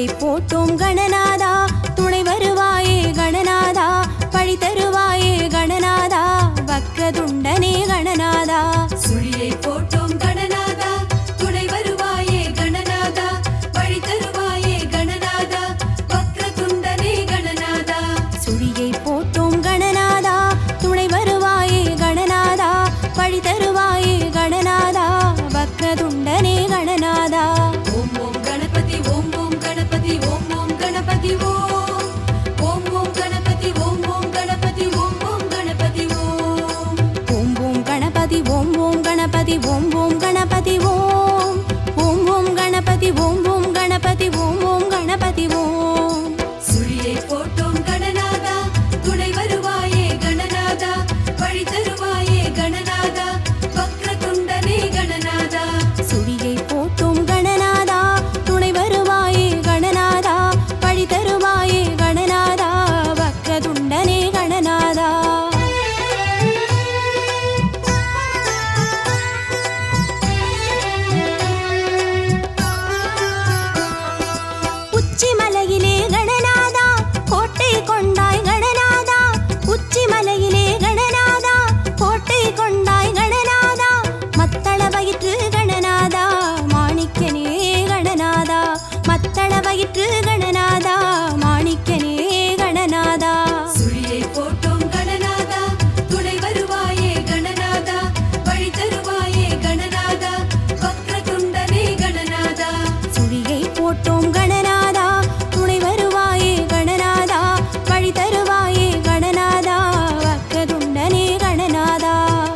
சுழியை போட்டோம் கணநாதா துணை வருவாயே கணநாதா பழி தருவாயே கணநாதா வக்ரதுண்டனே கணநாதா சுழியை போட்டோம் கணநாதா துணை வருவாயே கணநாதா பழி தருவாயே கணநாதா வக்ரதுண்டனே கணநாதா சுழியை போட்டோம் கணநாதா துணை வருவாயே கணநாதா பழி தருவாயே கணநாதா வக்ரதுண்டனே கணநாதா ஓம் ஓம் கணபதி ஓம் ஓம் கணபதி ஓம் ஓம் கணபதி ஓம் ஓம் ஓம் கணபதி ஓம் ஓம் கணபதி ஓம் ஓம் கணபதி ஓம் ஓம் ஓம் கணபதி ஓம் ஓம் கணபதி ஓம் ஓம் கணபதி ஓம் ஓம் ஓம் கணபதி ஓம் ஓம் கணபதி ஓம் ஓம் கணபதி ஓம் சுழியை போட்டோம் கணநாதா துணை வருவாயே கணநாதா பழி தருவாயே கணநாதா வக்ரதுண்டனே கணநாதா சுழியை போட்டோம் கணநாதா துணை வருவாயே கணநாதா பழி தருவாயே கணநாதா வக்ரதுண்டனே கணநாதா உச்சிமலையிலே கணநாதா கோட்டை கொண்டாய் கணநாதா உச்சிமலையிலே கணநாதா கோட்டை கொண்டாய் கணநாதா மத்தள வயிற்று கணநாதா மாணிக்கனே கணநாதா மத்தள வயிற்று கணநாதா மாணிக்கனே கணநாதா சுழியை போட்டோம் கணநாதா துணை வருவாயே கணநாதா பழி தருவாயே கணநாதா வக்ரதுண்டனே கணநாதா சுழியை போட்டோம் கணநாதா துணை வருவாயே கணநாதா பழி தருவாயே கணநாதா வக்ரதுண்டனே கணநாதா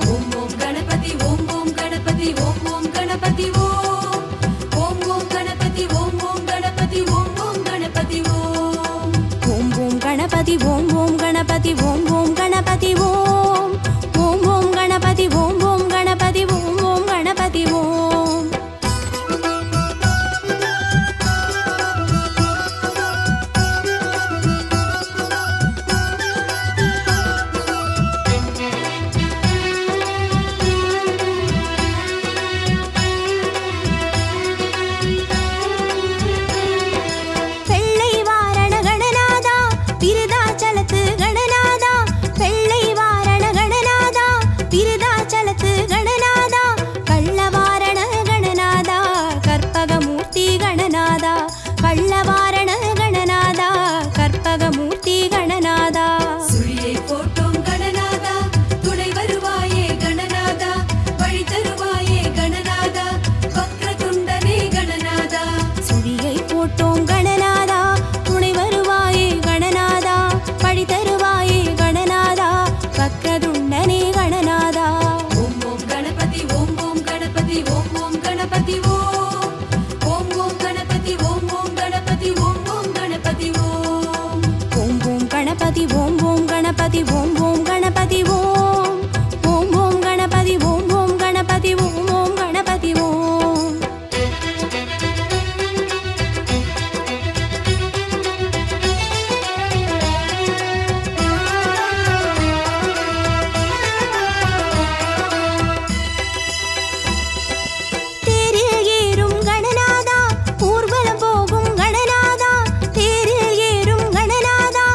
ஓம் ஓம் கணபதி ஓம் ஓம் கணபதி ஓம் ஓம் கணபதி ஓம் ஓம் ஓம் கணபதி ஓம் ஓம் கணபதி ஓம் ஓம் கணபதி ஓம் ஓம் ஓம் கணபதி ஓம் ஓம் கணபதி ஓம் ஓம் கணபதி ஓம் ஓம் ஓம் கணபதி ஓம் ஓம் கணபதி ஓம் ஓம் கணபதி ஓம் வெள்ளை வாரண கணநாதா விருதாச்சலத்து கணநாதா வெள்ளை வாரண கணநாதா விருதாச்சலத்து கணநாதா கள்ளவாரண கணநாதா கற்பகமூர்த்தி கணநாதா கள்ளவாரண கணநாதா கற்பகமூர்த்தி கணநாதா சுழியை போட்டோம் கணநாதா துணை வருவாயே கணநாதா பழி தருவாயே கணநாதா வக்ரதுண்டனே கணநாதா சுழியை போட்டோம் கணநாதா துணை வருவாயே கணநாதா பழி தருவாயே கணநாதா வக்ரதுண்டனே கணநாதா ஓம் ஓம் கணபதி ஓம் ஓம் கணபதி ஓம் ஓம் கணபதி ஓம் ஓம் ஓம் கணபதி ஓம் ஓம் கணபதி ஓம் ஓம் கணபதி ஓம் ஓம் ஓம் கணபதி ஓம் ஓம் கணபதி ஓம் ஓம் கணபதி ஓம் ஓம் ஓம் கணபதி ஓம் ஓம் கணபதி ஓம் ஓம் கணபதி ஓம் தேரில் ஏறும் கணநாதா ஊர்வலம் போகும் கணநாதா தேரில் ஏறும் கணநாதா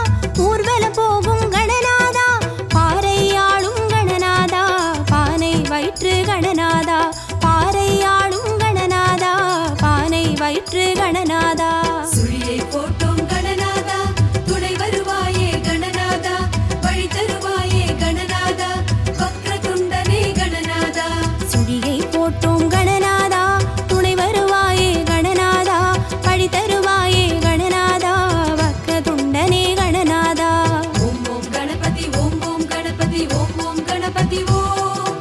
ஊர்வலம் போகும் கணநாதா பாறையாளும் கணநாதா பானை வயிற்று கணநாதா பாறையாளும் கணநாதா பானை வயிற்று கணநாதா சுழியை போட்டோம் கணநாதா துணை வருவாயே கணநாதா பழி தருவாயே கணநாதா வக்ரதுண்டனே கணநாதா சுழியை போட்டோம் கணநாதா துணை வருவாயே கணநாதா பழி தருவாயே கணநாதா வக்ரதுண்டனே கணநாதா ஓம் ஓம் கணபதி ஓம் ஓம் கணபதி ஓம் ஓம் கணபதி ஓம்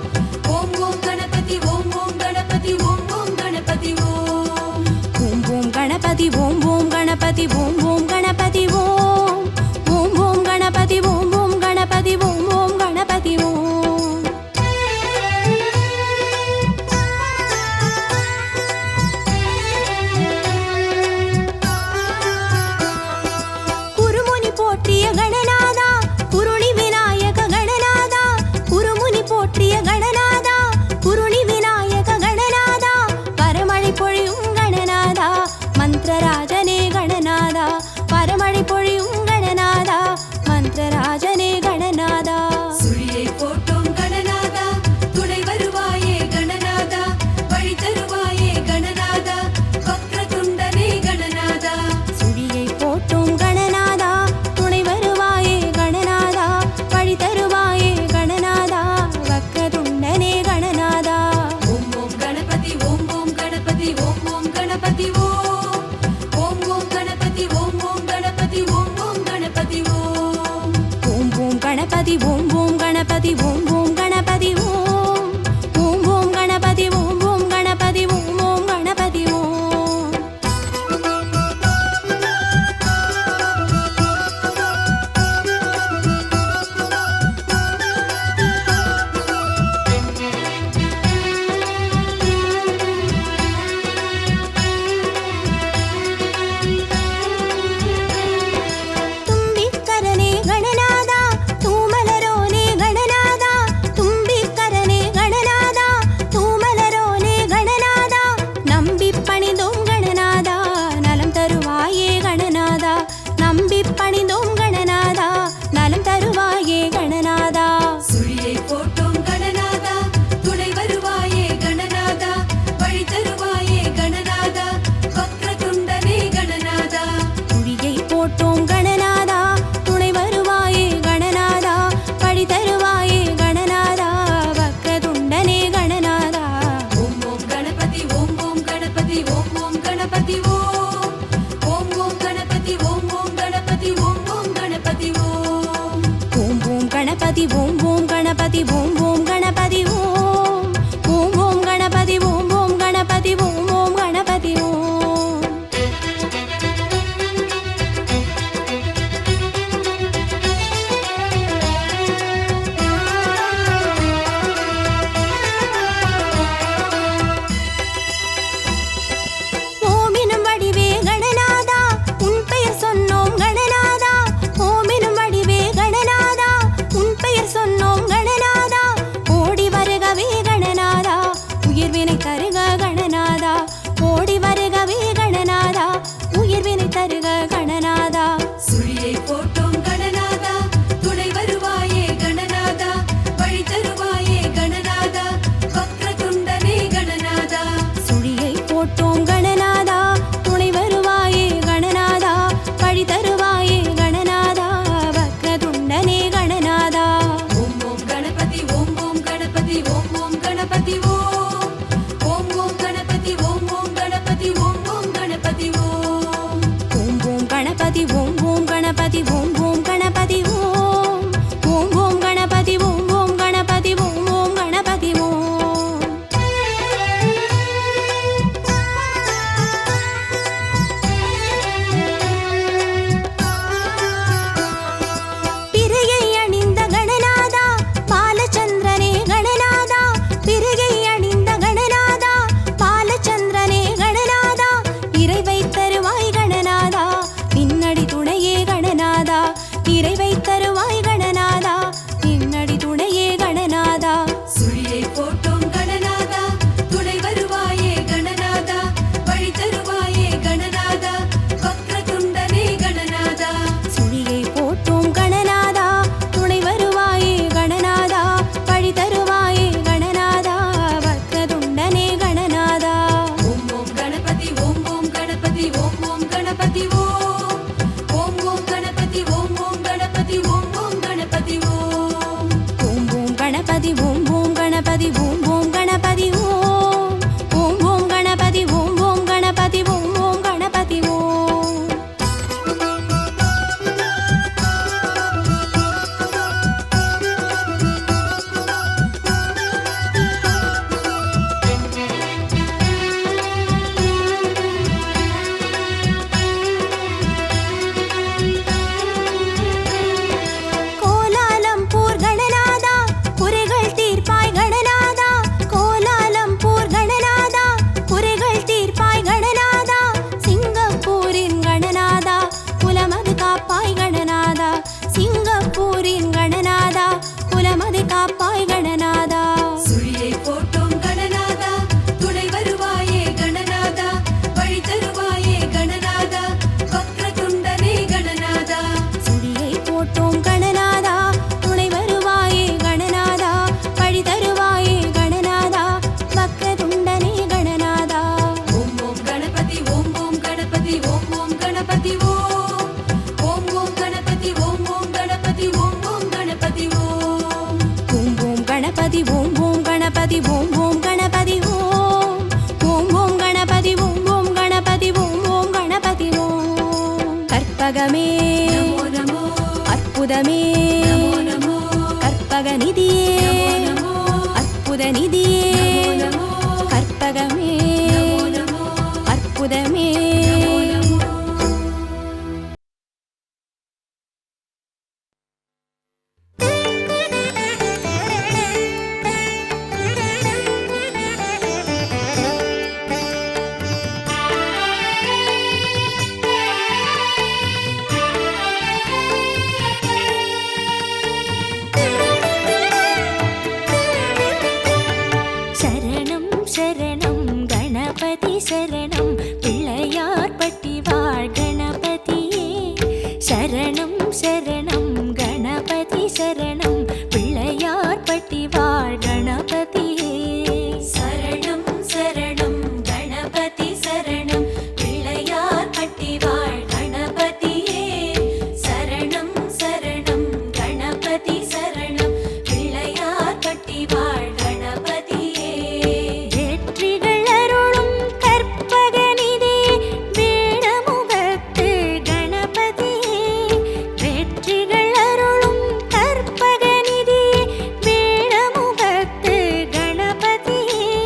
ஓம் ஓம் கணபதி ஓம் ஓம் கணபதி ஓம் ஓம் கணபதி ஓம் ஓம் ஓம் கணபதி ஓம் ஓம் கணபதி ஓம் ஓம் கணபதி ஓம் ஓம் ஓம் கணபதி ஓம் ஓம் கணபதி ஓம் ஓம் கணபதி ஓம் குருமுனி போற்றிய கணநாதா குருணி விநாயக கணநாதா குருமுனி போற்றிய கணநாதா குருணி விநாயக கணநாதா பரமழை பொழியும் கணநாதா மந்திரராஜனே கணநாதா மழை பொழியும் கணநாதா மந்திரராஜனே கணநாதா சுழியை போட்டோம் கணநாதா துணை வருவாயே கணநாதா வழி தருவாயே கணநாதா வக்ரதுண்டனே கணநாதா சுழியை போட்டோம் கணநாதா துணை வருவாயே கணநாதா வழி தருவாயே கணநாதா வக்ரதுண்டனே கணநாதா ஓம் ஓம் கணபதி ஓம் ஓம் கணபதி ஓம் ஓம் கணபதி ஓம் ஓம் ஓம் கணபதி ஓம் ஓம் கணபதி ஓம் ஓம் கணபதி ஓம் ஓம் ஓம் கணபதி ஓம் ஓம் கணபதி ஓம் ஓம் கணபதி ஓம் ஓம் ஓம் கணபதி ஓம் ஓம் கணபதி ஓம் ஓம் கணபதி ஓம் தும்பிக்கரனே கணநாதா தூமலரோனே கணநாதா தும்பிக்கரனே கணநாதா தூமலரோனே கணநாதா நம்பி பணிந்தோம் கணநாதா நலம் தருவாயே கணநாதா நம்பி பணிந்தோம் கணநாதா நலம் தருவாயே கணநாதா சுழியை போட்டோம் கணநாதா துணை வருவாயே கணநாதா வழி தருவாயே கணநாதா வக்ரதுண்டனே கணநாதா குழியை போட்டோம் கணநாதா துணை வருவாயே கணநாதா பழி தருவாயே கணநாதா வக்ரதுண்டனே கணநாதா ஓம் ஓம் கணபதி ஓம் ஓம் கணபதி ஓம் ஓம் கணபதி ஓம் ஓம் ஓம் கணபதி ஓம் ஓம் கணபதி ஓம் ஓம் கணபதி ஓம் ஓம் ஓம் கணபதி ஓம் ஓம் கணபதி ஓம் ஓம் கணபதி ஓம் ஓம் ஓம் கணபதி ஓம் ஓம் கணபதி ஓம் ஓம் கணபதி ஓம் ஓமினும் வடிவே கணநாதா உன் பெயர் சொன்னோம் கணநாதா ஓமினும் வடிவே கணநாதா உன் பெயர் சொன்னோம் கணநாதா ஓடி வருகவே கணநாதா உயிர்வினை தருக கணநாதா ஓடி வருகவே கணநாதா உயிர்வினை தருக கணநாதா சுழியை போட்டோம் கணநாதா துணை வருவாயே கணநாதா வழி தருவாயே கணநாதா வக்ரதுண்டனே கணநாதா சுழியை போட்டோம் கணநாதா துணை வருவாயே கணநாதா பழி தருவாயே கணநாதா வக்ரதுண்டனே கணநாதா ஓம் ஓம் கணபதி ஓம் ஓம் கணபதி ஓம் ஓம் கணபதி ஓம் ஓம் ஓம் கணபதி ஓம் ஓம் கணபதி ஓம் ஓம் கணபதி ஓம் ஓம் ஓம் கணபதி ஓம் ஓம் கணபதி ஓம் ஓம் கணபதி ஓம் ஓம் ஓம் கணபதி ஓம் ஓம் கணபதி ஓம் ஓம் கணபதி ஓம் பிறையை அணிந்த கணநாதா பாலச்சந்திரனே கணநாதா பிறையை அணிந்த கணநாதா பாலச்சந்திரனே கணநாதா இறைவை தருவாய் கணநாதா பின்னடி துணை கற்பகமே நமோ நமோ அற்புதமே நமோ நமோ கற்பக நிதியே நமோ அற்புத நிதியே நமோ கற்பகமே நமோ அற்புதமே நமோ சரணம் சரணம் கணபதி சரணம் பிள்ளையார்பட்டி வாழ் கணபதியே சரணம் சரணம் கணபதி சரணம் பிள்ளையார்பட்டி வாழ் கணபதியே சரணம் சரணம் கணபதி சரணம் பிள்ளையார் பட்டி வாழ் கணபதியே சரணம் சரணம் கணபதி சரணம் பிள்ளையார் பட்டி வாழ் கணபதியே வெற்றிகள் அருளும் கற்பகநிதி வேடமுகத்து கணபதியே வெற்றிகள் அருளும் கற்பகநிதி வேடமுகத்து கணபதியே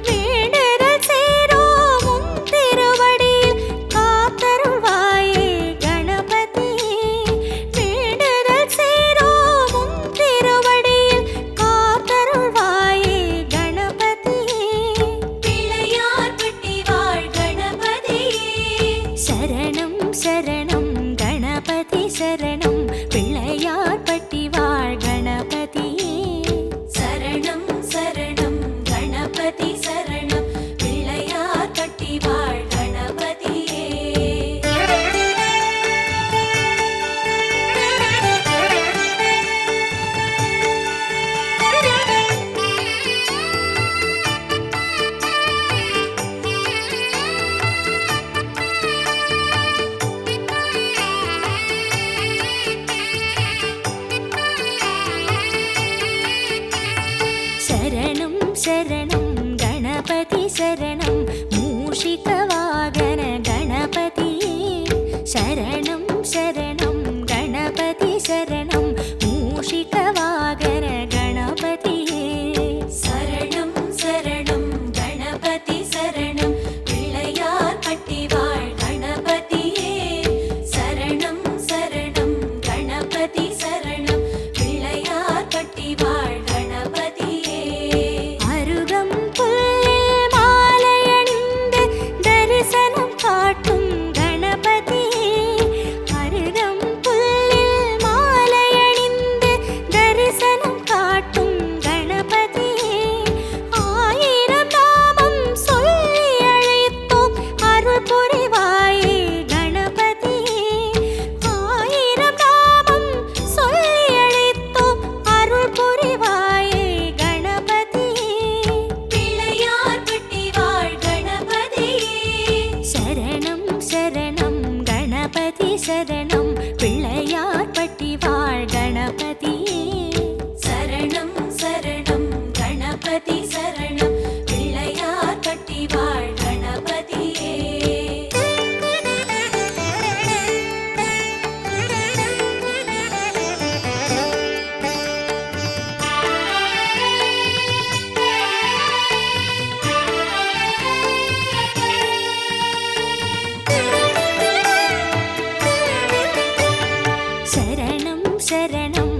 வேண்டுதல் சேரோம் உன் திருவடியில் காத்தருள்வாயே கணபதியே வேண்டுதல் சேரோம் உன் திருவடியில் காத்தருள்வாயே கணபதியே பிள்ளையார் பட்டி வாழ் கணபதியே சரணம் சரணம் கணபதி சரணம் பிள்ளையார்பட்டி வாழ் கணபதியே சரணம் சரணம் கணபதி சரணம் பிள்ளையார் பட்டி வாழ் கணபதியே சரணம் சரணம் கணபதி சரணம் மூஷிக வாகன கணபதியே சரணம் சரணம் கணபதி சரணம் மூஷிக வாகன கணபதியே சரணம் சரணம் கணபதி சரணம் பிள்ளையார் பட்டி வாழ் கணபதியே சரணம் சரணம் கணபதி சரணம் பிள்ளையார் பட்டி வாழ் கணபதியே அருகம் புல்லில் மாலையணிந்து தரிசனம் காட்டும் கணபதியே அருகம் புல்லில் மாலையணிந்து தரிசனம் காட்டும் கணபதியே ஆயிரம் நாமம் சொல்லி அழைத்தோம் அருள் புரிவாயே கணபதியே ஆயிரம் நாமம் சொல்லி அழைத்தோம் அருள் புரிவாயே கணபதியே பிள்ளையார் பட்டி வாழ் கணபதியே சரணம் சரணம் கணபதி சரணம் பிள்ளையார்பட்டி வாழ் கணபதியே சரணம் சரணம் கணபதி சரணம் பிள்ளையார் பட்டி வாழ் கணபதியே சரணம் சரணம்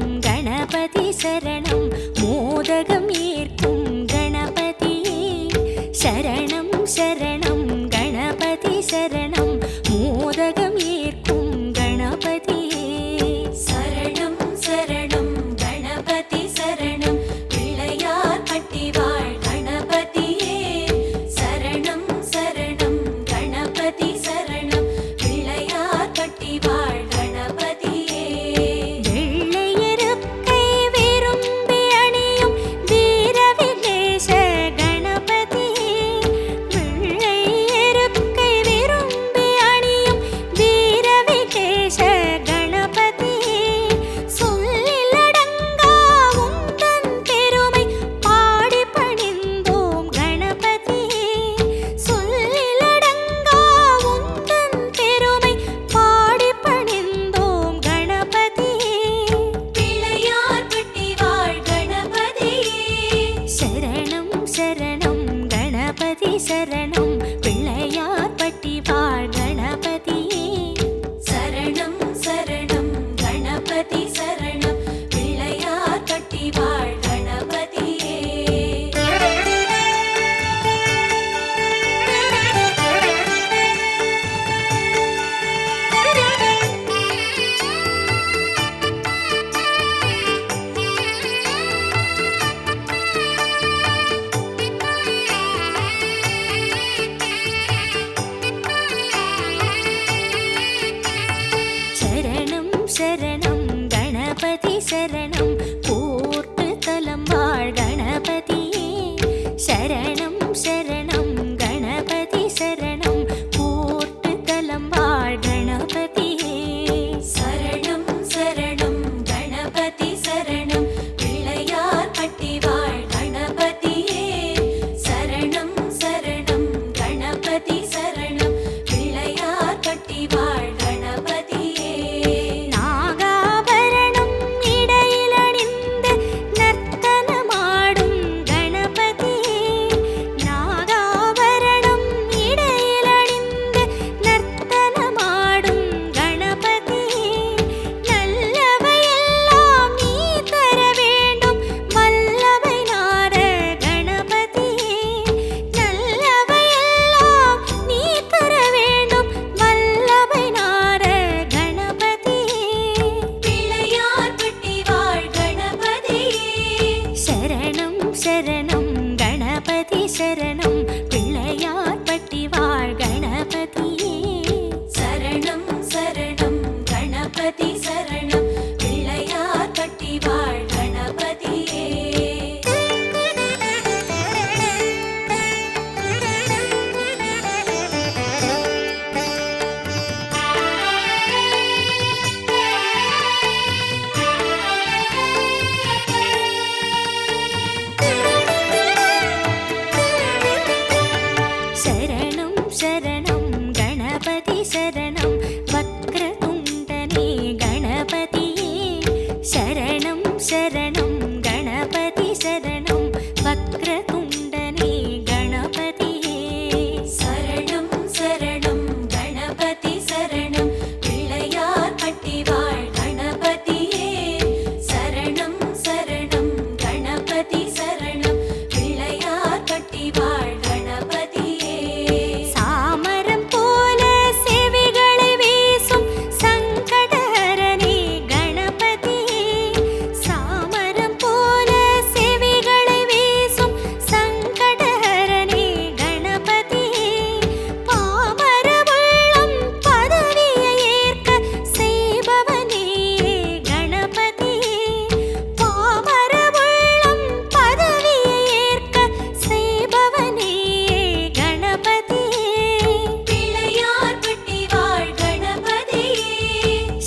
சரணம் கணபதி சரணம் கூர்த்து தலம் வாழ் கணபதியே சரணம் சரணம் கணபதி சரணம் கூர்த்து தலம் வாழ் கணபதியே சரணம் சரணம் கணபதி சரணம் பிள்ளையார் பட்டி வாழ் கணபதியே சரணம் சரணம் கணபதி சரணம் பிள்ளையார் பட்டி வாழ் கணபதியே நாகாபரணம் இடையில் அணிந்து நர்த்தனமாடும் கணபதியே நாகாபரணம் இடையில் அணிந்து நர்த்தனமாடும் கணபதியே நல்லவையெல்லாம் நீ தர வேண்டும் வல்லவை நாத கணபதியே நல்லவையெல்லாம் நீ தர வேண்டும் வல்லவை நாத கணபதியே பிள்ளையார் பட்டி வாழ் கணபதியே சரணம் சரணம் கணபதி சரணம் பிள்ளையார் பட்டி வாழ் கணபதியே சரணம் சரணம் கணபதி சரணம் பிள்ளையார் பட்டி வாழ் கணபதியே சரணம் சரணம் கணபதி சரணம் வக்ரதுண்டனே கணபதியே சரணம் சரணம் கணபதி சரணம் வக்ரதுண்டனே கணபதியே சரணம் சரணம் கணபதி சரணம் பிள்ளையார் பட்டி வாழ் கணபதியே சரணம் சரணம் கணபதி சரணம் பிள்ளையார் பட்டி வாழ் கணபதியே சாமரம் போல செவிகளை வீசும் சங்கடஹரனே கணபதியே சாமரம் போல செவிகளை வீசும் சங்கடஹரனே கணபதியே பாமர உள்ளம் பதவியை ஏற்க செய்பவனே கணபதியே பாமர உள்ளம் பதவியை ஏற்க செய்பவனே கணபதியே பிள்ளையார் பட்டி வாழ் கணபதியே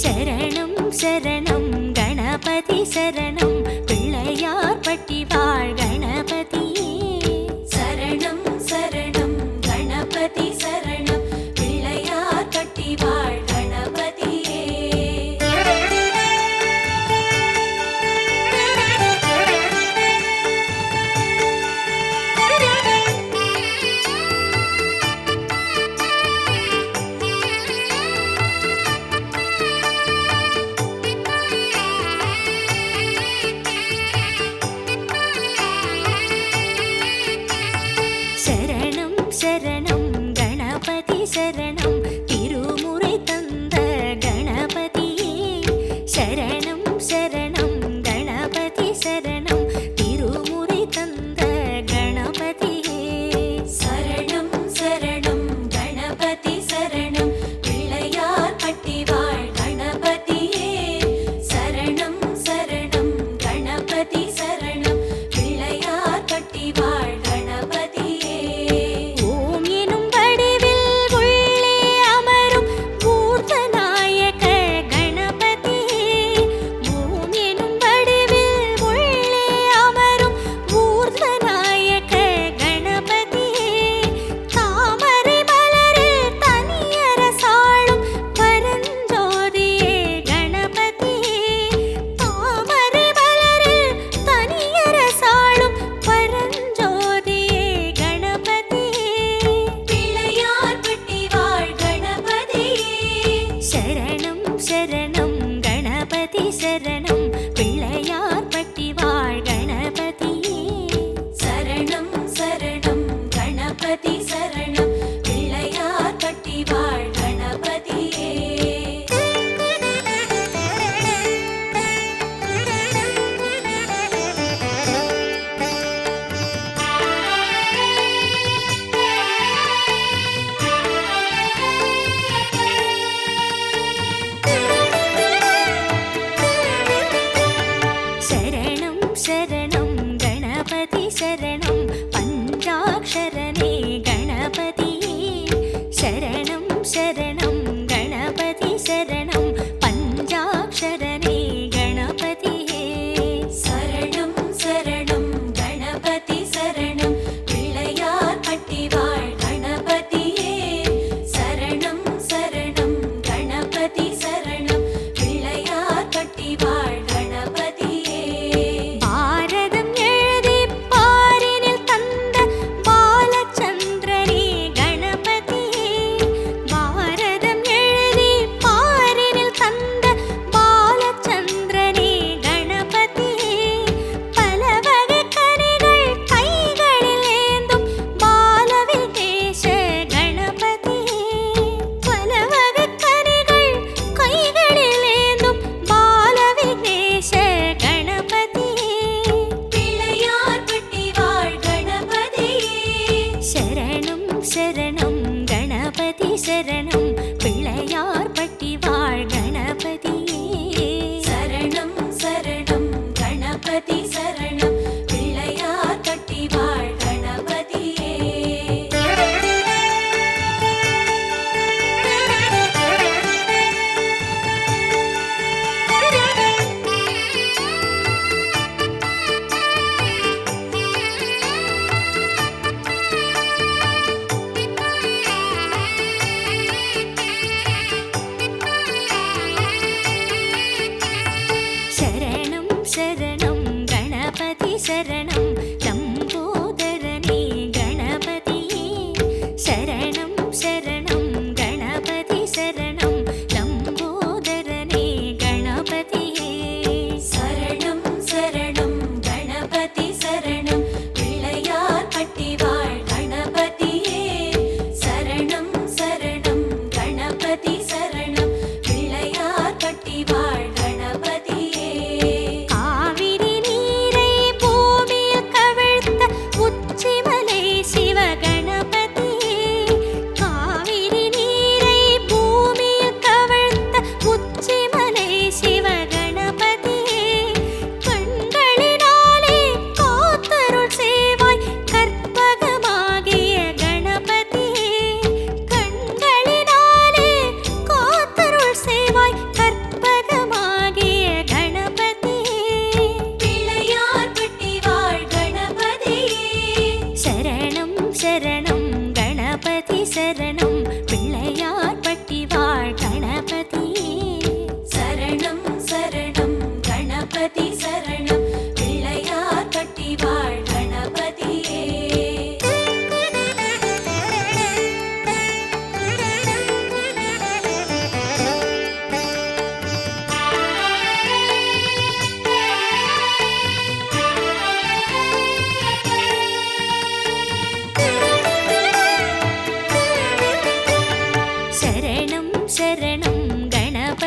சரணம் சரணம் கணபதி சரணம் பிள்ளையார் பட்டி வாழ் கணபதியே சரணம் சரணம் கணபதி சரணம் பிள்ளையார் பட்டி வாழ் கணபதியே சரணம் சரணம் கணபதி சரணம் திருமுறை தந்த கணபதியே சரணம் சரணம் கணபதி சரணம் திருமுறை தந்த கணபதியே சரணம் சரணம் கணபதி சரணம் பிள்ளையார் பட்டி வாழ் கணபதியே சரணம் சரணம் கணபதி சரணம் பிள்ளையார் பட்டி வாழ் கணபதியே ஓம் எனும் வடிவில் உள்ளே அமரும் பூர்வநாயக கணபதியே ஓம் எனும் வடிவில் உள்ளே அமரும் பூர்வநாயக கணபதியே தாமரை மலரில் தனியரசாளும் பரஞ்சோதியே கணபதியே தாமரை மலரில் தனியரசாளும் பரஞ்சோதியே கணபதியே பிள்ளையார் பட்டி வாழ் கணபதியே சரணம் சரணம் கணபதி சரணம் பிள்ளையார் பட்டி வாழ் கணபதியே சரணம் சரணம் கணபதி சரணம் பிள்ளையார் பட்டி வாழ் கணபதியே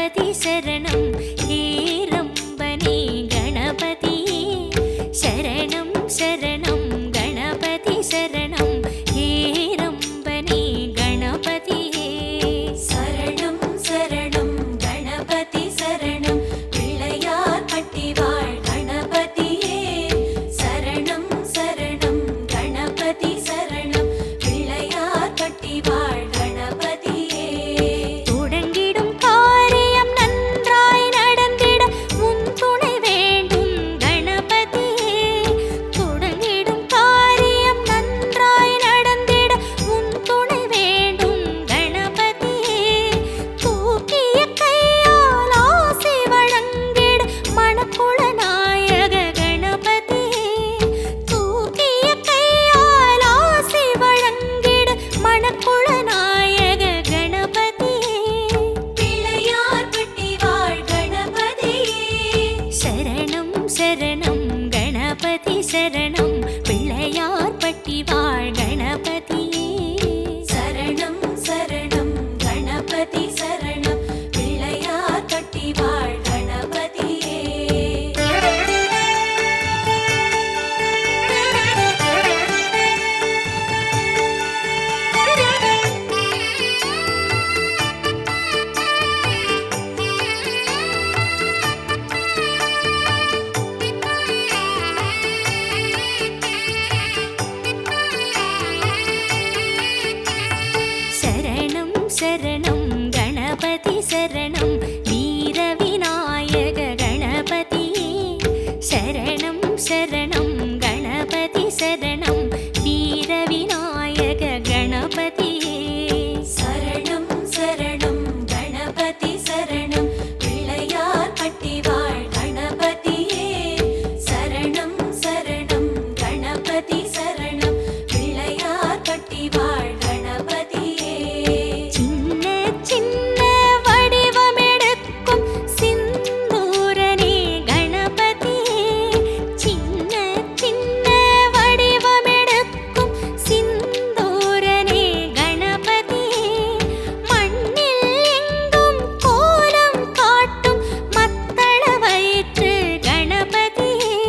கணபதி சரணம் ஹேரம்பனே கணபதியே சரணம் சரணம் கணபதி சரணம் ஹேரம்பனே கணபதியே சரணம் சரணம் கணபதி சரணம் பிள்ளையார் பட்டி வாழ் கணபதியே சரணம் சரணம் கணபதி சரணம் பிள்ளையார் பட்டி வாழ் கணபதியே தொடங்கிடும் காரியம் நன்றாய் நடந்திட உன் துணை வேண்டும் கணபதியே தொடங்கிடும் காரியம் நன்றாய் நடந்திட உன் துணை வேண்டும் கணபதியே தூக்கிய கையால் ஆசி வழங்கிட மணக்குள நாயக கணபதியே தூக்கிய கையால் ஆசி வழங்கிட மணக்குள நாயக கணபதியே பிள்ளையார் பட்டி வாழ் கணபதியே சரணம் சரணம் கணபதி சரணம் பிள்ளையார் பட்டி வாழ் கணபதியே சரணம் சரணம் கணபதி சரணம் பிள்ளையார் பட்டி வாழ் கணபதியே சரணம் சரணம் கணபதி சரணம் வீர விநாயக கணபதியே சரணம் சரணம் கணபதி சரணம் வீர விநாயக கணபதியே சரணம் சரணம் கணபதி சரணம் பிள்ளையார் பட்டி வாழ் கணபதியே சரணம் சரணம் கணபதி சரணம் பிள்ளையார் பட்டி வாழ் கணபதியே சின்ன சின்ன வடிவமெடுக்கும் சிந்தூரனே கணபதியே சின்ன சின்ன வடிவமெடுக்கும் சிந்தூரனே கணபதியே மண்ணில் எங்கும் கோலம் காட்டும் மத்தள வயிற்று கணபதியே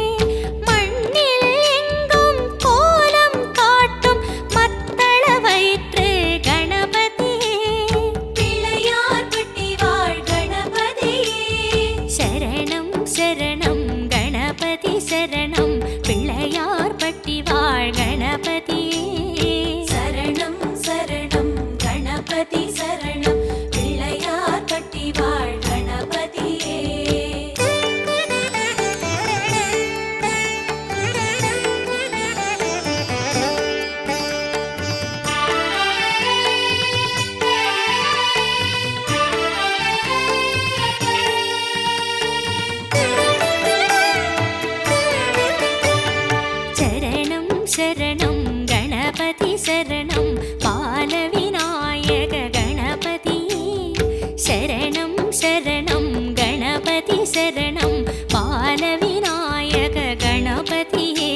மண்ணில் எங்கும் கோலம் காட்டும் மத்தள வயிற்று கணபதியே பிள்ளையார் பட்டி வாழ் கணபதியே சரணம் சரணம் கணபதி சரணம் பிள்ளையார் பட்டி வாழ் கணபதியே சரணம் சரணம் கணபதி சரணம் பிள்ளையார் பட்டி வாழ் கணபதியே சரணம் சரணம் கணபதி சரணம் பால விநாயக கணபதியே சரணம் சரணம் கணபதி சரணம் பால விநாயக கணபதியே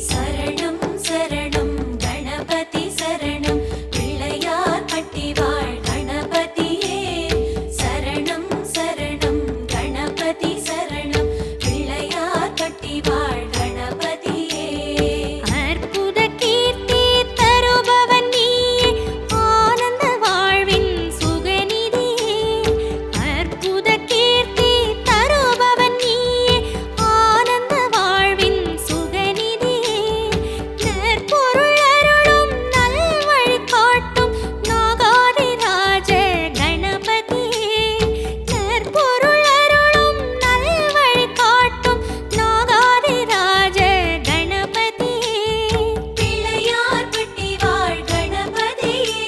சரணம் சரணம் கணபதி சரணம் பிள்ளையார் பட்டி வாழ் கணபதியே சரணம் சரணம் கணபதி சரணம் பிள்ளையார் பட்டி வாழ் கணபதியே அற்புத கீர்த்தி தருபவன் நீயே ஆனந்த வாழ்வின் சுகநிதியே அற்புத கீர்த்தி தருபவன் நீயே ஆனந்த வாழ்வின் சுகநிதியே நற்பொருள் அருளும் நல்வழி காட்டும் நாகாதிராஜ கணபதியே நற்பொருள் அருளும் நல்வழி காட்டும் நாகாதிராஜ கணபதியே பிள்ளையார் பட்டி வாழ் கணபதியே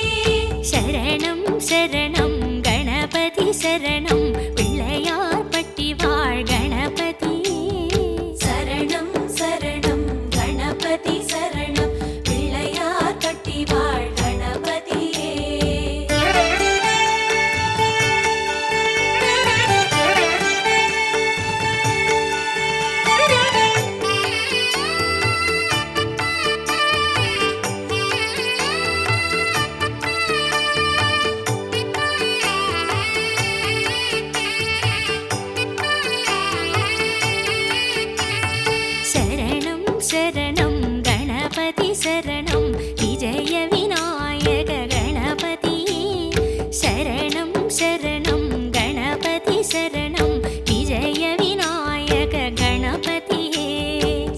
சரணம் சரணம் கணபதி சரணம் பிள்ளையார் பட்டி வாழ் கணபதியே சரணம் சரணம் கணபதி சரணம் பிள்ளையார் பட்டி வாழ் கணபதியே சரணம் விஜய விநாயக கணபதி சரணம் சரணம் கணபதி சரணம் விஜய விநாயக கணபதியே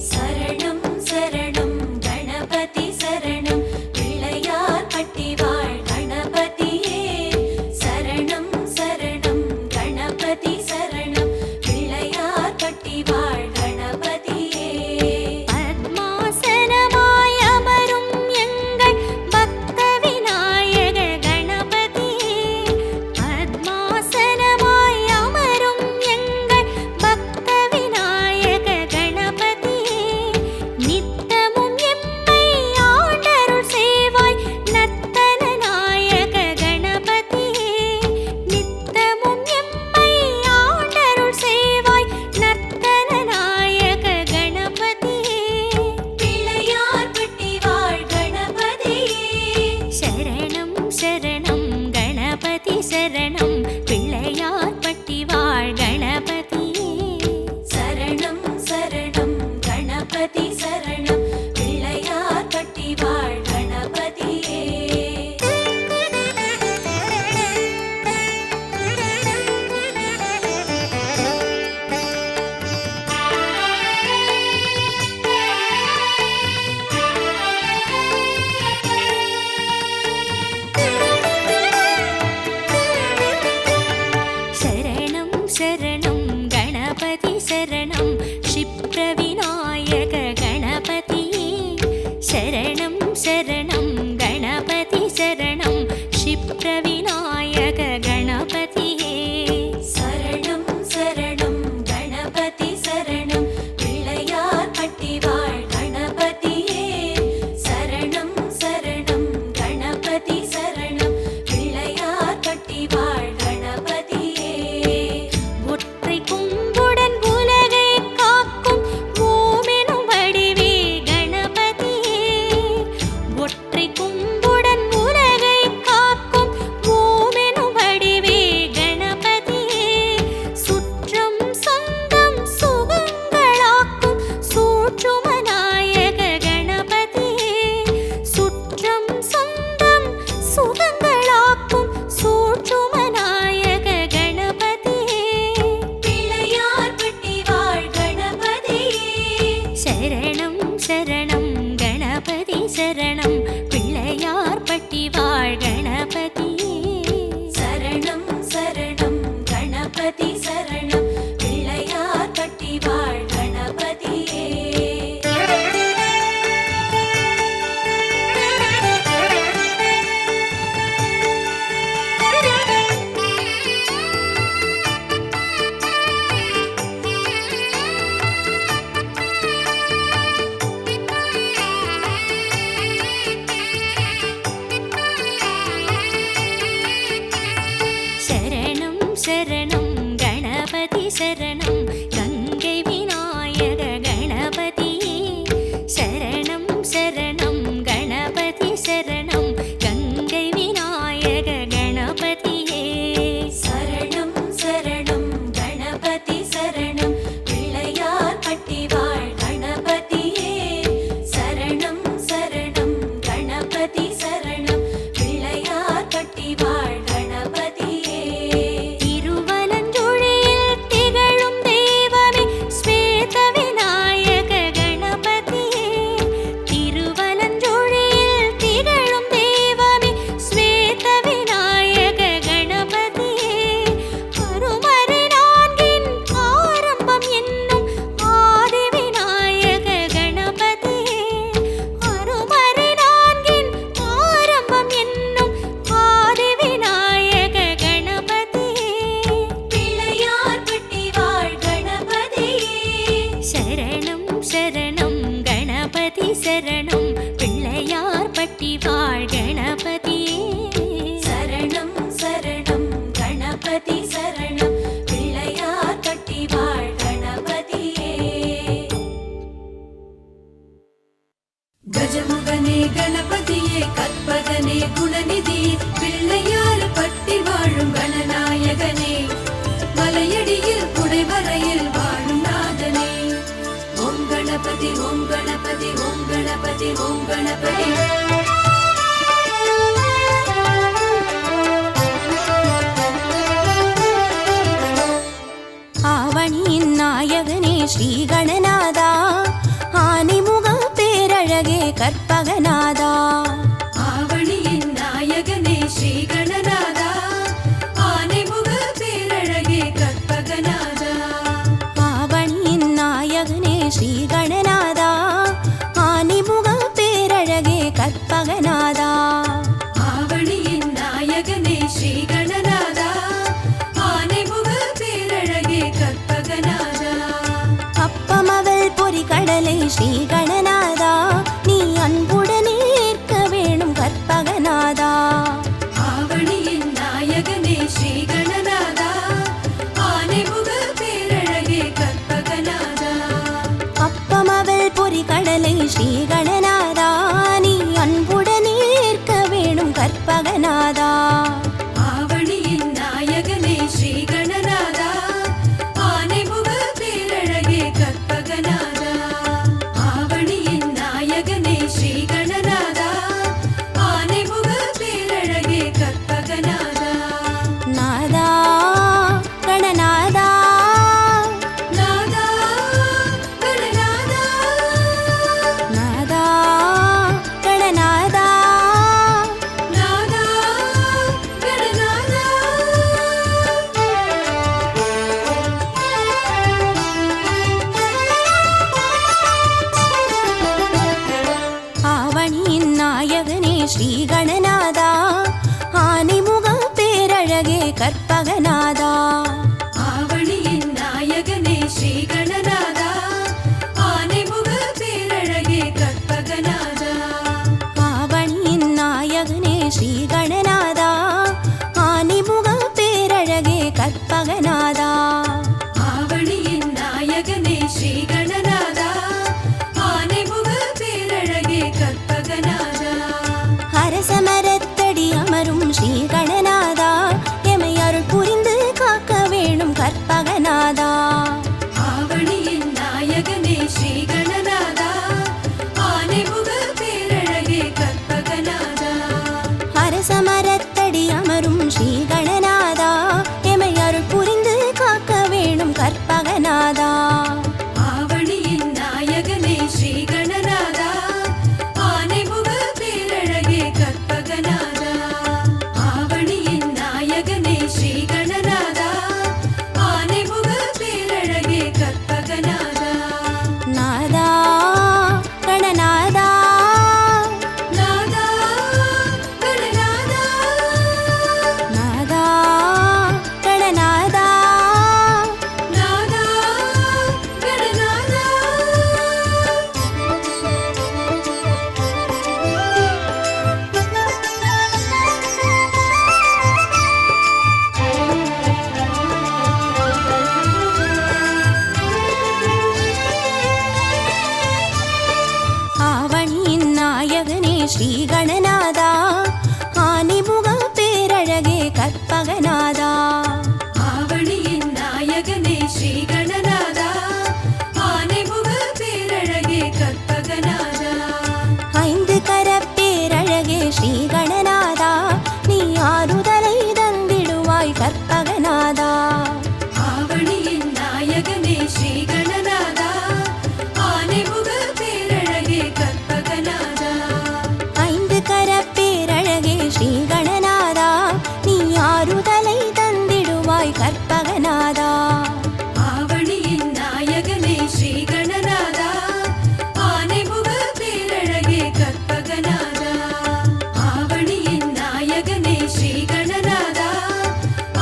சரணம் சரணம் கணபதி சரணம் பிள்ளையார் பட்டி வாழ் கணபதியே சரணம் சரணம் கணபதி சரணம் பிள்ளையார் பட்டி வாழ் கணபதியே பத்மாசனமாய் அமரும் எங்கள் பக்த விநாயக கணபதியே பத்மாசனமாய் அமரும் எங்கள் பக்த விநாயக கணபதியே நித்தமும் எம்மை ஆண்டருள் செய்வாய் நர்த்தன நாயக கணபதியே நித்தமும் எம்மை ஆண்டருள் செய்வாய் நர்த்தன நாயக கணபதியே பிள்ளையார் பட்டி வாழ் கணபதியே சரணம் சரணம் கணபதி சரணம் பிள்ளையார் பட்டி வாழ் கணபதியே சரணம் சரணம் கணபதி சரணம் பிள்ளையார் பட்டி வாழ் கணபதியே சரணம் சரணம் கணபதி சரணம் க்ஷிப்ர விநாயக கணபதியே சரணம் சரணம் கணபதி சரணம் க்ஷிப்ர விநாயக கணபதியே சரணம் சரணம் கணபதி சரணம் பிள்ளையார் பட்டி வாழ் கணபதியே சரணம் சரணம் கணபதி சரணம் பிள்ளையார் பட்டி வாழ் கணபதியே ஒற்றை கும்புடன் உலகை காக்கும் ஓமெனும் வடிவே கணபதியே ஒற்றை கும்புடன் உலகை காக்கும் ஓமெனும் வடிவே கணபதியே சுற்றம் சொந்தம் சுகங்களாக்கும் சூட்சும நாயக கணபதியே சுற்றம் சொந்தம் சுகங்களாக்கும் சூட்சும நாயக கணபதியே பிள்ளையார் பட்டி வாழ் கணபதியே சரணம் சரணம் கணபதி சரணம் பிள்ளையார் பட்டி வாழ் கணபதியே சரணம் சரணம் கணபதி சரணம் பிள்ளையார் பட்டி வாழ் கணபதியே சரணம் சரணம் கணபதி சரணம் கங்கை விநாயக கணபதியே சரணம் சரணம் கணபதி சரணம் கங்கை விநாயக கணபதியே சரணம் சரணம் கணபதி சரணம் பிள்ளையார் பட்டி வாழ் கணபதியே சரணம் சரணம் கணபதி சரணம் பிள்ளையார் பட்டி வாழ் கணபதியே திருவலஞ்சுழியில் திகழும் தெய்வமே ஸ்வேத விநாயக கணபதியே திருவலஞ்சுழியில் திகழும் தெய்வமே ஸ்வேத விநாயக கணபதியே அருமறை நான்கின் ஆரம்பம் என்னும் ஆதி விநாயக கணபதியே அருமறை நான்கின் ஆரம்பம் என்னும் ஆதி விநாயக கணபதியே பிள்ளையார் பட்டி வாழ் கணபதியே சரணம் சரணம் கணபதி சரணம் பிள்ளையார் பட்டி வாழ் கணபதியே சரணம் சரணம் கணபதி சரணம் பிள்ளையார் பட்டி வாழ் கணபதியே கஜமுகனே கணபதியே கற்பகனே குணநிதி பிள்ளையார் பட்டி வாழும் கணநாயகனே மலையடியில் குடைவரையில் வாழும் நாதனே ஓம் கணபதி கணபதி ஓம் கணபதி ஓம் கணபதி ஆவணியின் நாயகனே ஸ்ரீ கணநாதா ஆனிமுக பேரழகே கற்பகநாதா ஆவணியின் நாயகனே ஸ்ரீ கணநாதா ஆனைமுக பேரழகே கற்பகநாதா ஆவணியின் நாயகனே ஸ்ரீ கணநாதா ஆனிமுக பேரழகே கற்பகநாதா ஆவணியின் நாயகனே ஸ்ரீ கணநாதா ஆனைமுக பேரழகே கற்பகநாதா அப்பமவள் பொறி கடலை ஸ்ரீ கணநாதா நீ அன்புடனே ஏற்க வேணும் கற்பகநாதா ஆவணியின் நாயகனே ஸ்ரீ கணநாதா ஆனைமுக பேரழகே கற்பகநாதா அப்பமவள் பொறி கடலை ஸ்ரீ கணநாதா நீ அன்புடனே ஏற்க வேணும் கற்பகநாதா ஆவணியின் நாயகனே ஸ்ரீ கணநாதா ஆனைமுக பேரழகே கற்பகநாதா ஆவணியின் நாயகனே ஸ்ரீ கணநாதா ஆனைமுக பேரழகே கற்பகநாதா நாதா கணநாதா நாதா கணநாதா நாதா கணநாதா நாதா கணநாதா ஆவணியின் நாயகனே ஸ்ரீ கணநாதா ஆனிமுக பேரழகே கற்பகநாதா ஆவணியின் நாயகனே ஸ்ரீ கணநாதா ஆனைமுக பேரழகே கற்பகநாதா ஆவணியின் நாயகனே ஸ்ரீ கணநாதா ஆனிமுக பேரழகே கற்பகநாதா ஆவணியின் நாயகனே ஸ்ரீ கணநாதா ஆனைமுக பேரழகே கற்பகநாதா அரசமரத்தடி அமரும் ஸ்ரீ கணநாதா எமை அருள் புரிந்து காக்க வேணும் கற்பகநாதா ஆவணியின் நாயகனே ஸ்ரீ கணநாதா ஆனைமுக பேரழகே கற்பகநாதா அரசமரத்தடி அமரும் ஸ்ரீ கணநாதா எமை அருள் புரிந்து காக்க வேணும் கற்பகநாதா ஆவணியின் நாயகனே ஸ்ரீ கணநாதா ஆனைமுக பேரழகே கற்பகநாதா ஆவணியின் நாயகனே ஸ்ரீ கணநாதா ஆனைமுக பேரழகே கற்பகநாதா நாதா கணநாதா நாதா கணநாதா நாதா கணநாதா நாதா கணநாதா ஆவணியின் நாயகனே ஸ்ரீ கணநாதா ஆனிமுக பேரழகே கற்பகநாதா ஆவணியின் நாயகனே ஸ்ரீ கணநாதா ஆனைமுக பேரழகே கற்பகநாதா ஐந்து கரப்பேரழகே ஸ்ரீ கணநாதா நீ ஆறுதலை தந்திடுவாய் கற்பகநாதா ஆவணியின் நாயகனே ஸ்ரீ கணநாதா ஆனைமுக பேரழகே கற்பகநாதா ஐந்து கரப்பேரழகே ஸ்ரீ கணநாதா நீ ஆறுதலை தந்திடுவாய் கற்பகநாதா ஆவணியின் நாயகனே ஸ்ரீ கணநாதா ஆனைமுக பேரழகே கற்பகநாதா ஆவணியின் நாயகனே ஸ்ரீ கணநாதா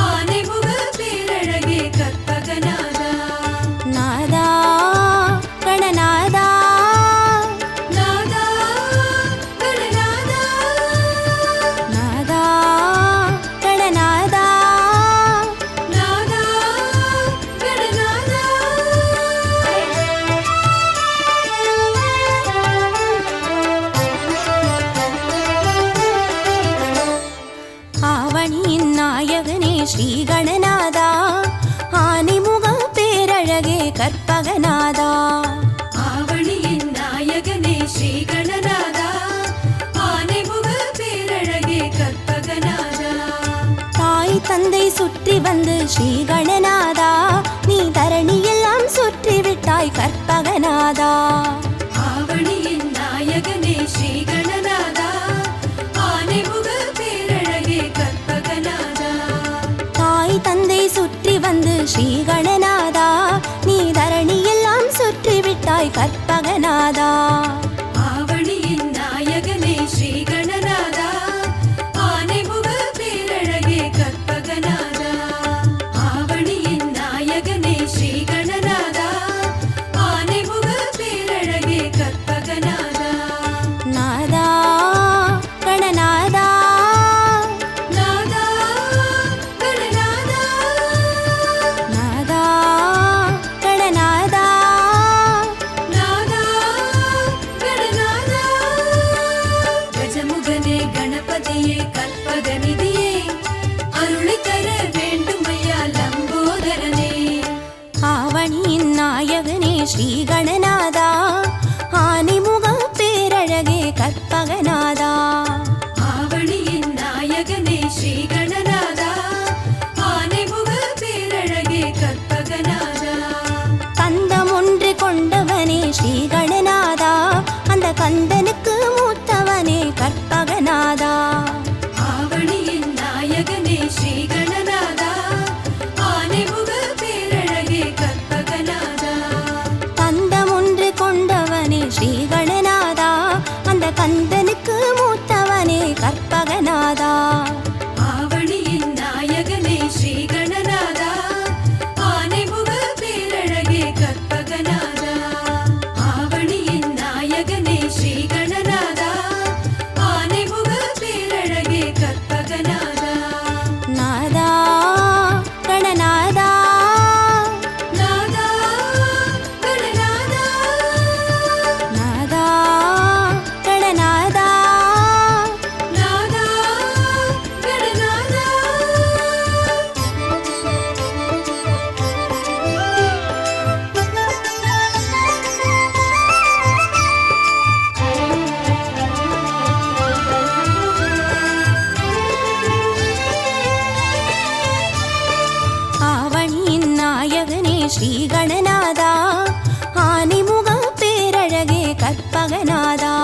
ஆனைமுக பேரழகே கற்பகநாதா நாதா கணநாதா நாதா கணநாதா நாதா கணநாதா நாதா கணநாதா ஆவணியின் நாயகனே ஸ்ரீ கணநாதா ஆனிமுக பேரழகே கற்பகநாதா ஆவணியின் நாயகனே சுற்றி வந்து ஸ்ரீ கணநாதா நீ தரணியெல்லாம் சுற்றி விட்டாய் கற்பகநாதா. ஆவணியின் நாயகனே ஸ்ரீ கணநாதா ஆனைமுக பேரழகே கற்பகநாதா. தாய் தந்தை சுற்றி வந்து ஸ்ரீ கணநாதா நீ தரணியெல்லாம் சுற்றி விட்டாய் கற்பகநாதா. ஆவணியின் நாயகனே ஸ்ரீ கணநாதா ஆனைமுக பேரழகே கற்பகநாதா. ஆவணியின் நாயகனே ஸ்ரீ கணநாதா ஆனைமுக பேரழகே கற்பகநாதா. நாதா கணநாதா நாதா கணநாதா நாதா கணநாதா நாதா கணநாதா. கஜமுகனே கணபதியே கற்பகநிதியே அருளை தர வேண்டுமையா லம்போதரனே. ஆவணியின் நாயகனே ஸ்ரீ கணநாதா ஆனைமுக பேரழகே கற்பகநாதா. ஆவணியின் நாயகனே ஸ்ரீ கணநாதா ஆனைமுக பேரழகே கற்பகநாதா. கந்தம் ஒன்று கொண்டவனே ஸ்ரீ கணநாதா அந்த கந்தனுக்கு மூத்தவனே கற்பகநாதா. ஆவணியின் நாயகனே ஸ்ரீ கணநாதா ஆனைமுக பேரழகே கற்பகநாதா. கந்தம் ஒன்று கொண்டவனே ஸ்ரீ கணநாதா அந்த கந்தனுக்கு மூத்தவனே கற்பகநாதா. ஆவணியின் நாயகனே ஸ்ரீ கணநாதா ஆனைமுக பேரழகே கற்பகநாதா. ஆவணியின் நாயகனே ஸ்ரீ கணநாதா ஆனைமுக பேரழகே கற்பகநாதா. நாதா கணநாதா நாதா கணநாதா நாதா கணநாதா நாதா கணநாதா. ஆவணியின் நாயகனே ஸ்ரீ கணநாதா ஆனைமுக பேரழகே கற்பகநாதா.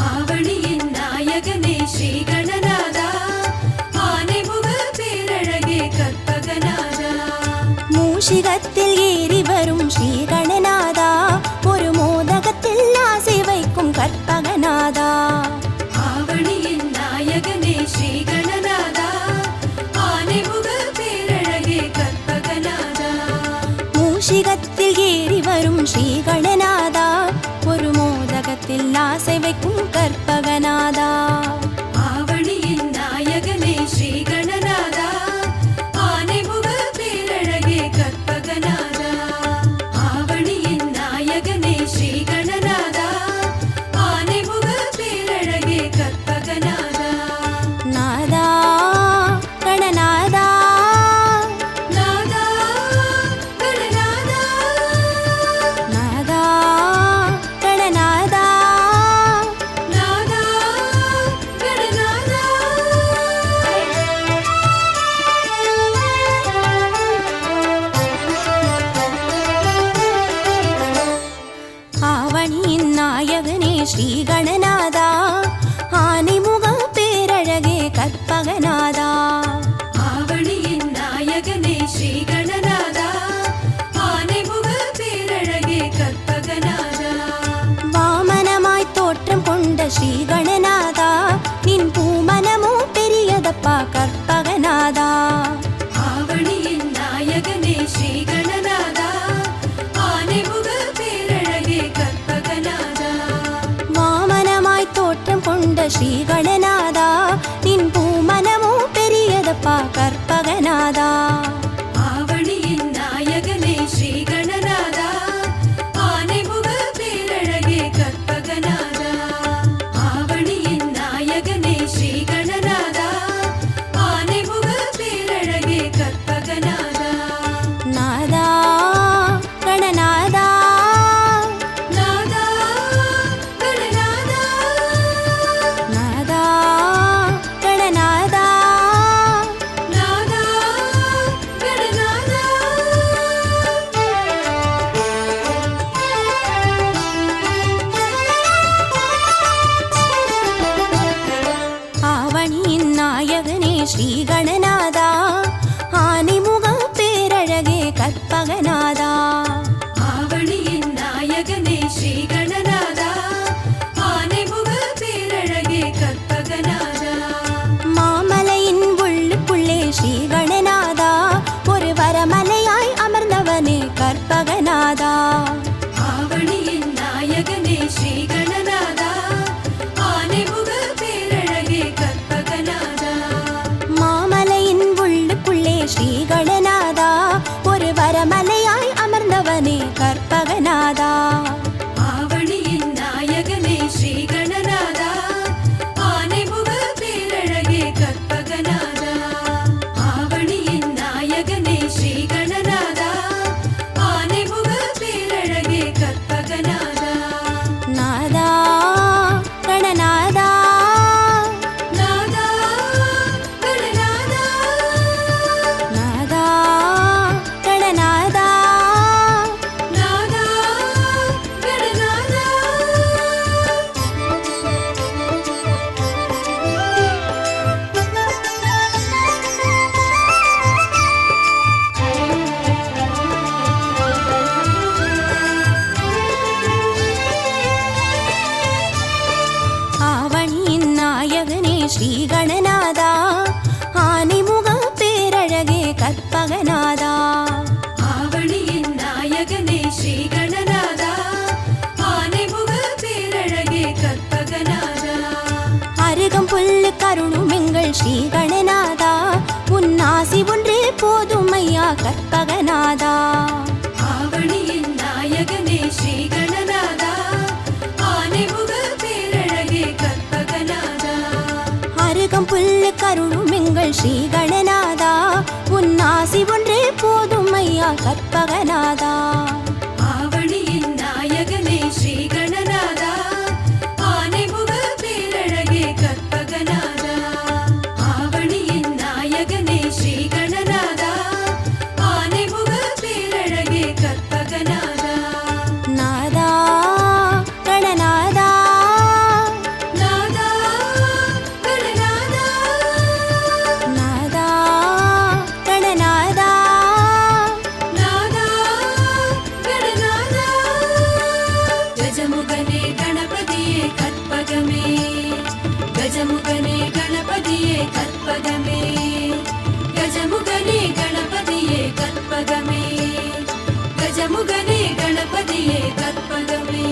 ஆவணியின் நாயகனே ஸ்ரீ கணநாதா ஆனைமுக பேரழகே கற்பகநாதா. மூஷிகத்தில் ஏறி வரும் ஸ்ரீ கணநாதா ஒரு மோதகத்தில் ஆசை வைக்கும் கற்பகநாதா. ஆவணியின் நாயகனே ஸ்ரீ கணநாதா ஆனைமுக பேரழகே கற்பகநாதா. மூஷிகத்தில் ஏறி வரும் ஸ்ரீ கணநாதா ஒரு மோதகத்தில் ஆசை வைக்கும் கற்பகநாதா. ஆவணியின் நாயகனே ஸ்ரீ கணநாதா ஆனைமுக பேரழகே கற்பகநாதா. ஆவணியின் நாயகனே ஸ்ரீ கணநாதா ஆனைமுக பேரழகே கற்பகநாதா. நாதா கணநாதா நாதா கணநாதா நாதா கணநாதா நாதா கணநாதா. ஆவணியின் நாயகனே ஸ்ரீ கணநாதா ஆனைமுக பேரழகே கற்பகநாதா. ஆவணியின் நாயகனே ஸ்ரீ கணநாதா ஆனைமுக பேரழகே கற்பகநாதா. வாமனமாய் தோற்றம் கொண்ட ஸ்ரீ கணநாதா நின் பூமனமோ பெரியதப்பா கற்பகநாதா. ஆவணியின் நாயகனே ஸ்ரீ கணநாதா ஆனைமுக பேரழகே கற்பகநாதா. வாமனமாய் தோற்றம் கொண்ட ஸ்ரீ கணநாதா நின் பூமனமோ பெரியதப்பா கற்பகநாதா. ஆவணியின் நாயகனே ஸ்ரீ கணநாதா ஆனைமுக பேரழகே கற்பகநாதா. ஆவணியின் நாயகனே ஸ்ரீ கணநாதா ஆனைமுக பேரழகே கற்பகநாதா. நாதா ஸ்ரீ கணநாதா ஆனைமுக பேரழகே கற்பகநாதா அருகம் புல்லு கருணும் எங்கள் ஸ்ரீ கணநாதா உன்னாசி ஒன்றே போதும் ஐயா கற்பகநாதா ஆவணியின் நாயகனே ஸ்ரீ கணநாதா ஆனைமுக பேரழகே கற்பகநாதா அருகம் புல்லு கருணும் எங்கள் ஸ்ரீ கணநாதா உன்னாசி ஒன்றே போதும் ஐயா கற்பகநாதா ஆவணியின் நாயகனே ஸ்ரீ கணநாதா ஆனைமுக பேரழகே கற்பகநாதா ஆவணியின் நாயகனே ஸ்ரீ கணநாதா ஆனைமுக பேரழகே கற்பகநாதா நாதா கணநாதா நாதா கணநாதா நாதா கணநாதா நாதா கணநாதா கஜமுகனே கணபதியே கற்பகமே கஜமுகனே கணபதியே கற்பகமே கஜமுகனே கணபதியே கற்பகமே கஜமுகனே கணபதியே கற்பகமே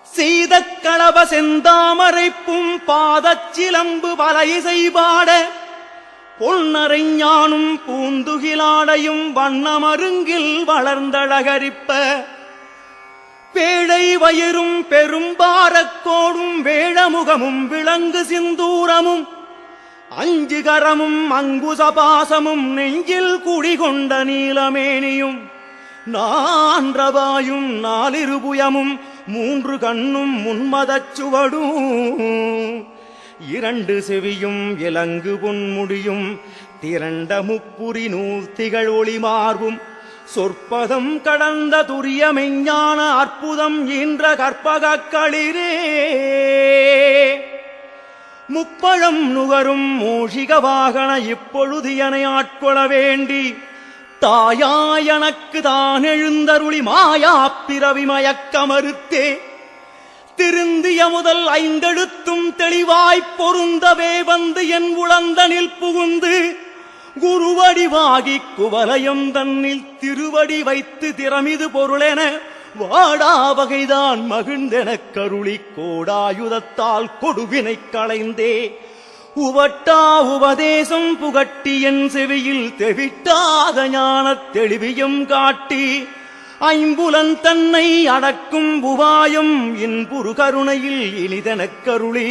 சீதக்களவ செந்தாமரைப்பும் பாதச்சிலம்பு வலை செய்பாட பொன்னரைஞானும் பூந்துகிலாடையும் வண்ணமருங்கில் வளர்ந்தழகரிப்ப பேழை வயிறும் பெரும்பாரக்கோடும் வேழமுகமும் விளங்கு சிந்தூரமும் அஞ்சுகரமும் அங்குசபாசமும் நெஞ்சில் குடிகொண்ட நீலமேனியும் நான்றவாயும் நாலிருபுயமும் மூன்று கண்ணும் முன்மதச் சுவடும் இரண்டு செவியும் இலங்கு பொன்முடியும் திரண்ட முப்புரி நூல் திகழ் ஒளி மார்பும் சொற்பதம் கடந்த துரிய மெஞ்ஞான அற்புதம் ஈன்ற கற்பகக் களிரே முப்பழம் நுகரும் மூஷிக வாகன இப்பொழுது என ஆட்கொள்ள வேண்டி தாயாயனக்கு தான் எழுந்தருளி மாயா பிறவி மயக்க மறுத்தே திருந்திய முதல் ஐந்தெழுத்தும் தெளிவாய்ப் பொருந்தவே வந்து என் உளந்தனில் புகுந்து குருவடிவாகி குவலயம் தன்னில் திருவடி வைத்து திறமிது பொருளென வாடா வகைதான் மகிழ்ந்தெனக் கருளி கோடாயுதத்தால் கொடுவினை களைந்தே உவட்டா உபதேசம் புகட்டி என் செவியில் தெவிட்டாத ஞானத் தெளிவியும் காட்டி ஐம்புலன் தன்னை அடக்கும் உபாயம் இன்புறு கருணையில் இனிதெனக் கருளி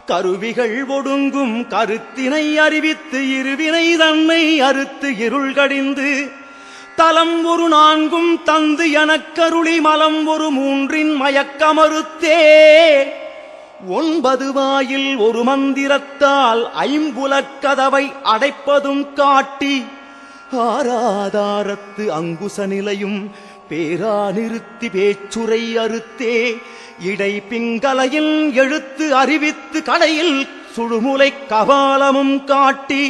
கருவிகள் ஒடுங்கும் கருத்தினை அறிவித்து இருவினை தன்னை அறுத்து இருள் கடிந்து தலம் ஒரு நான்கும் தந்து எனக்கருளி மலம் ஒரு மூன்றின் மயக்கமறுத்தே 9 வாயில் ஒரு மந்திரத்தால் ஐம்புலக்கதவை அடைப்பதும் காட்டி ஆராதாரத்து அங்குச நிலையும் பேரா நிறுத்தி பேச்சுரை அறுத்தே இடை பிங்கலையில் எழுத்து அறிவித்து கடையில் சுழுமுலை கபாலமும் காட்டி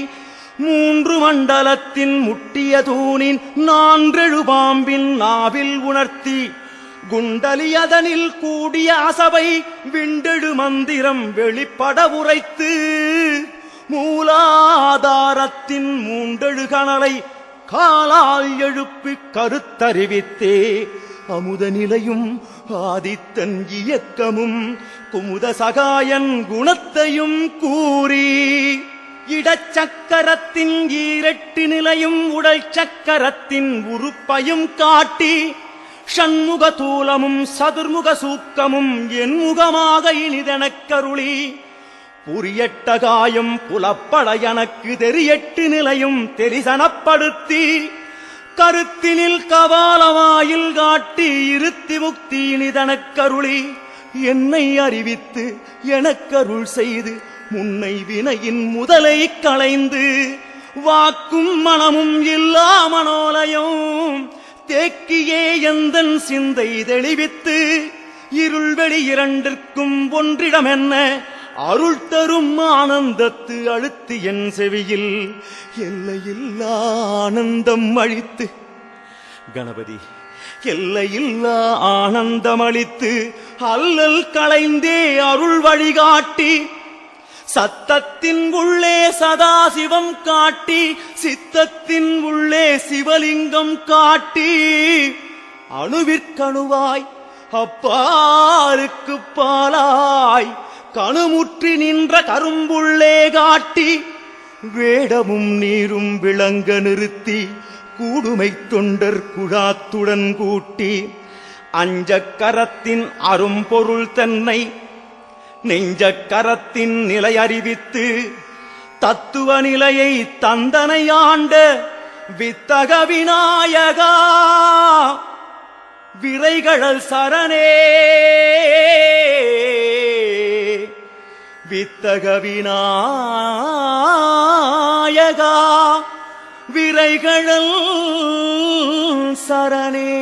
3 மண்டலத்தின் முட்டிய தூணின் 4 பாம்பின் நாவில் உணர்த்தி குண்டலியதனில் கூடிய அசபை விண்டெழு மந்திரம் வெளிப்பட உரைத்து மூலாதாரத்தின் 3 கணலை காலால் எழுப்பி கருத்தறிவித்தே அமுத நிலையும் ஆதித்தன் இயக்கமும் குமுத சகாயன் குணத்தையும் கூறி இடச்சக்கரத்தின் 8 நிலையும் உடல் சக்கரத்தின் உறுப்பையும் காட்டி ஷண்முக தூலமும் சதுர்முக சூக்கமும் என் முகமாக இனிதெனக் கருளி புரியட்ட காயம் புலப்பட எனக்கு தெரியட்டு நிலையும் தெரிசனப்படுத்தி கருத்தினில் கபாலவாயில் காட்டி இருத்தி முக்தி இனிதெனக் கருளி என்னை அறிவித்து எனக்கருள் செய்து முன்னை வினையின் முதலை களைந்து வாக்கும் மனமும் இல்லா மனோலயம் தேக்கியே எந்தன் சிந்தை தெளிவித்து இருள் வெளி இரண்டிற்கும் ஒன்றிடம் என்ன அருள் தரும் ஆனந்தத்து அழுத்து என் செவியில் எல்லையில்லா ஆனந்தம் அளித்து கணபதி எல்லையில்லா ஆனந்தம் அளித்து அல்லல் களைந்தே அருள் வழிகாட்டி சத்தத்தின் உள்ளே சதாசிவம் காட்டி சித்தத்தின் உள்ளே சிவலிங்கம் காட்டி அணுவிற்கணுவாய் அப்பாருக்கு பாலாய் கணுமுற்றி நின்ற கரும்புள்ளே காட்டி வேடமும் நீரும் விளங்க நிறுத்தி கூடுமை தொண்டர் குழாத்துடன் கூட்டி அஞ்சக்கரத்தின் அரும்பொருள் தன்னை நெஞ்சக்கரத்தின் நிலை அறிவித்து தத்துவ நிலையை தந்தனை ஆண்ட வித்தக விநாயகா விரைகழல் சரணே வித்தக விநாயகா விரைகழல் சரணே.